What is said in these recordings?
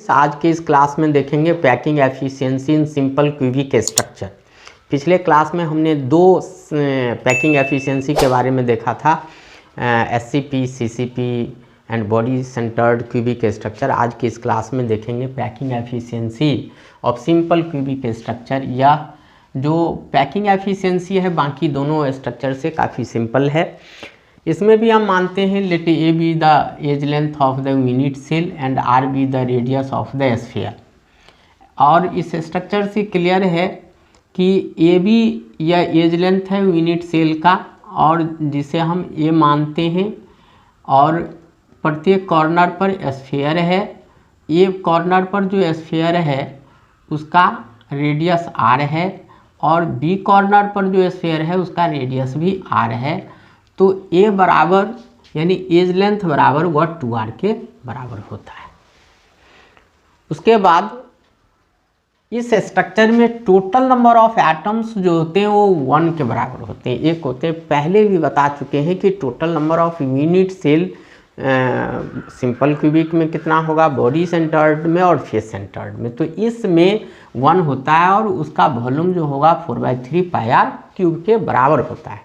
आज के इस क्लास में देखेंगे packing efficiency in simple cubic structure. पिछले क्लास में हमने दो पैकिंग एफिशिएंसी के बारे में देखा था, SCP, CCP and body centred cubic structure. आज की इस क्लास में देखेंगे packing efficiency of simple cubic structure. या जो पैकिंग एफिशिएंसी है बाकी दोनों स्ट्रक्चर से काफ़ी सिंपल है। इसमें भी हम मानते हैं let A be the edge length of the unit cell and R be the radius of the sphere. और इस स्ट्रक्चर से क्लियर है कि ए बी या एज लेंथ है यूनिट सेल का, और जिसे हम ए मानते हैं, और प्रत्येक कॉर्नर पर स्फीयर है। ए कॉर्नर पर जो स्फीयर है उसका रेडियस आर है, और बी कॉर्नर पर जो स्फीयर है उसका रेडियस भी आर है। तो ए बराबर यानी एज लेंथ बराबर वह 2r के बराबर होता है। उसके बाद इस स्ट्रक्चर में टोटल नंबर ऑफ एटम्स जो होते हैं वो 1 के बराबर होते हैं, एक होते हैं। पहले भी बता चुके हैं कि total number of unit cell simple cubic में कितना होगा, बॉडी सेंटर्ड में और फेस सेंटर्ड में। तो इसमें 1 होता है और उसका वॉल्यूम जो होगा 4/3 πr क्यूब के बराबर होता है।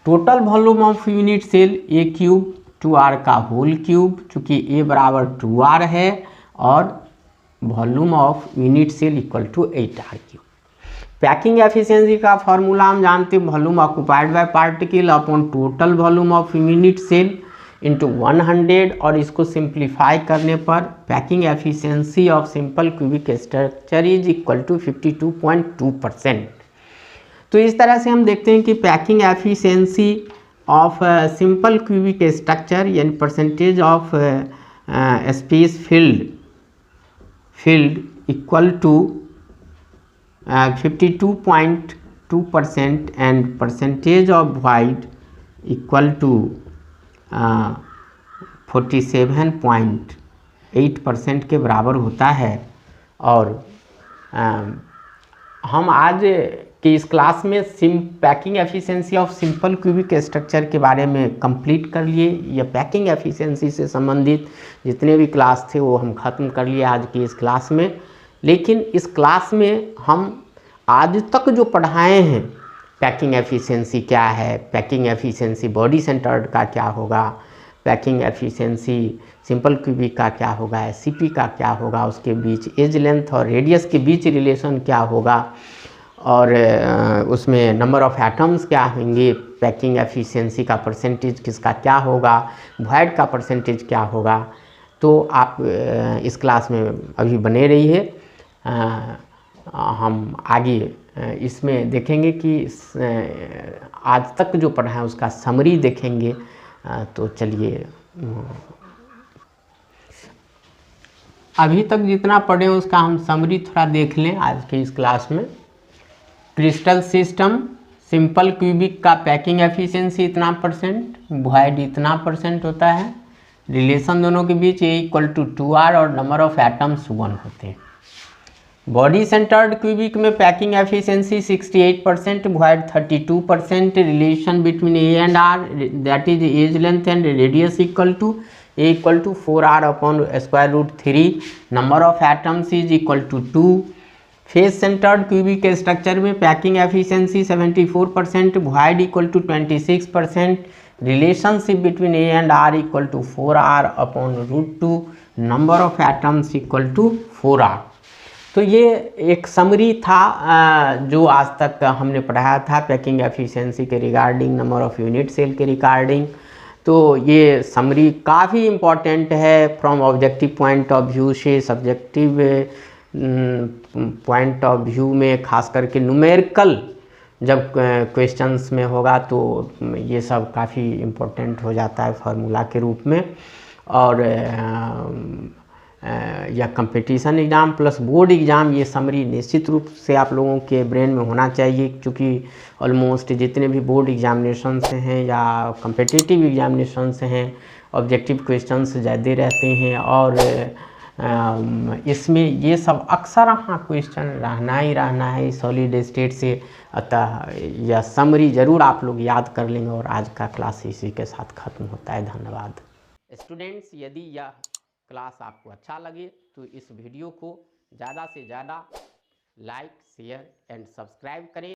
Total volume of unit cell A cube 2r का होल क्यूब, चूँकि ए बराबर 2r है, और volume of unit cell equal to 8r cube. Packing efficiency का फॉर्मूला हम जानते हैं, volume occupied by particle upon total volume of unit cell into 100, और इसको सिंप्लीफाई करने पर packing efficiency of simple cubic structure is equal to 52.2%। तो इस तरह से हम देखते हैं कि packing efficiency of simple cubic structure यानी percentage of space filled equal to 52.2% and percentage of void equal to 47.8% के बराबर होता है। और हम आज कि इस क्लास में packing efficiency of simple cubic structure के बारे में कंप्लीट कर लिए। या पैकिंग एफिशिएंसी से संबंधित जितने भी क्लास थे वो हम ख़त्म कर लिए आज की इस क्लास में। लेकिन इस क्लास में हम आज तक जो पढ़ाए हैं, पैकिंग एफिशिएंसी क्या है, पैकिंग एफिशिएंसी बॉडी सेंटर्ड का क्या होगा, पैकिंग एफिशिएंसी सिंपल क्यूबिक का क्या होगा, एससीपी का क्या होगा, उसके बीच एज लेंथ और रेडियस के बीच रिलेशन क्या होगा, और उसमें नंबर ऑफ एटम्स क्या होंगे, पैकिंग एफिशिएंसी का परसेंटेज किसका क्या होगा, वॉइड का परसेंटेज क्या होगा। तो आप इस क्लास में अभी बने रहिए। हम आगे इसमें देखेंगे कि आज तक जो पढ़ा है उसका समरी देखेंगे। तो चलिए, अभी तक जितना पढ़े उसका हम समरी थोड़ा देख लें आज के इस क्लास में। क्रिस्टल सिस्टम सिंपल क्यूबिक का पैकिंग एफिशिएंसी इतना %, वॉइड इतना % होता है। रिलेशन दोनों के बीच ए इक्वल टू 2r और नंबर ऑफ एटम्स 1 होते हैं। बॉडी सेंटर्ड क्यूबिक में packing efficiency 68%, void 32%। Relation between a and r that is edge length and radius equal to a equal to 4r upon √3। Number of atoms is equal to 2। Face centred cubic structure में packing efficiency 74%, void equal to 26%। Relationship between a and r equal to 4r upon √2। Number of atoms equal to 4r। तो ये एक summary था जो आज तक हमने पढ़ाया था पैकिंग एफिशिएंसी के regarding, number of unit cell के रिगार्डिंग। तो ये समरी काफ़ी इम्पॉर्टेंट है from objective point of view से सब्जेक्टिव पॉइंट ऑफ व्यू में, खास करके न्यूमेरिकल जब क्वेश्चंस में होगा तो ये सब काफ़ी इम्पोर्टेंट हो जाता है फार्मूला के रूप में। और या competition exam plus board exam, ये समरी निश्चित रूप से आप लोगों के ब्रेन में होना चाहिए, क्योंकि ऑलमोस्ट जितने भी बोर्ड एग्जामिनेशंस हैं या कम्पिटिटिव एग्जामिनेशंस हैं ऑब्जेक्टिव क्वेश्चंस ज़्यादा रहते हैं, और इसमें ये सब अक्सर हाँ क्वेश्चन रहना ही रहना है सॉलिड स्टेट से। अतः यह समरी ज़रूर आप लोग याद कर लेंगे। और आज का क्लास इसी के साथ ख़त्म होता है। धन्यवाद स्टूडेंट्स। यदि यह क्लास आपको अच्छा लगे तो इस वीडियो को ज़्यादा से ज़्यादा लाइक शेयर एंड सब्सक्राइब करें।